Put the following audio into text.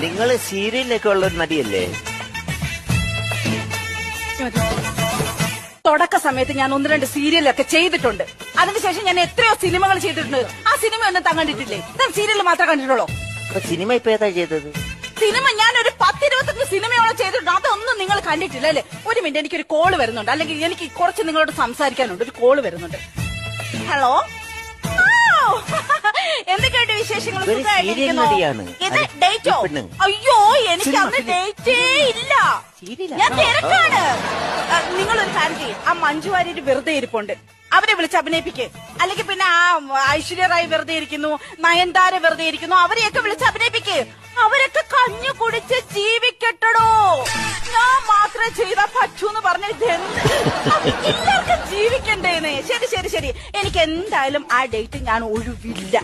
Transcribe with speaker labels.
Speaker 1: നിങ്ങള് സീരിയലിലൊക്കെ ഉള്ള ഒരു നടിയല്ലേ?
Speaker 2: തുടക്ക സമയത്ത് ഞാൻ 1-2 സീരിയലൊക്കെ ചെയ്തിട്ടുണ്ട്. അതിനുശേഷം ഞാൻ എത്രയോ സിനിമകൾ ചെയ്തിട്ടുണ്ട്. ആ സിനിമ ഒന്നും താൻ കണ്ടിട്ടില്ലേ? താൻ സീരിയൽ മാത്രമേ കണ്ടിട്ടുള്ളൂ.
Speaker 1: സിനിമ ഇപ്പൊ ഏതാ ചെയ്തത്?
Speaker 2: സിനിമ ഞാനൊരു 10-25 സിനിമയോളം ചെയ്തിട്ടുണ്ട്. അതൊന്നും നിങ്ങൾ കണ്ടിട്ടില്ല അല്ലേ? ഒരു മിനിറ്റ്, എനിക്കൊരു കോള് വരുന്നുണ്ട്. അല്ലെങ്കിൽ എനിക്ക് കുറച്ച് നിങ്ങളോട് സംസാരിക്കാനുണ്ട്. ഒരു കോള് വരുന്നുണ്ട്. ഹലോ, എന്തൊക്കെയുണ്ട് വിശേഷങ്ങൾ? ഇത് ഡേറ്റോ? അയ്യോ, എനിക്ക് അന്ന് ഡേറ്റേ ഇല്ല. ഞാൻ തിരക്കാണ്. നിങ്ങളൊരു കാര്യം ചെയ്യും, ആ മഞ്ജു വാര്യർ വെറുതെ ഇരിപ്പുണ്ട്, അവരെ വിളിച്ച് അഭിനയിപ്പിക്ക്. അല്ലെങ്കിൽ പിന്നെ ആ ഐശ്വര്യ റായ് വെറുതെ ഇരിക്കുന്നു, നയൻതാര വെറുതെ ഇരിക്കുന്നു, അവരെയൊക്കെ വിളിച്ച് അഭിനയിപ്പിക്ക്. അവരൊക്കെ കഞ്ഞു കുടിച്ച് ജീവിക്കട്ടോ. ഞാൻ മാത്രമേ ചെയ്താൽ പറ്റൂന്ന് പറഞ്ഞ എല്ലാവർക്കും ജീവിക്കണ്ടേന്ന്. ശരി ശരി ശരി, എനിക്ക് എന്തായാലും ആ ഡേറ്റ് ഞാൻ ഒഴിവില്ല.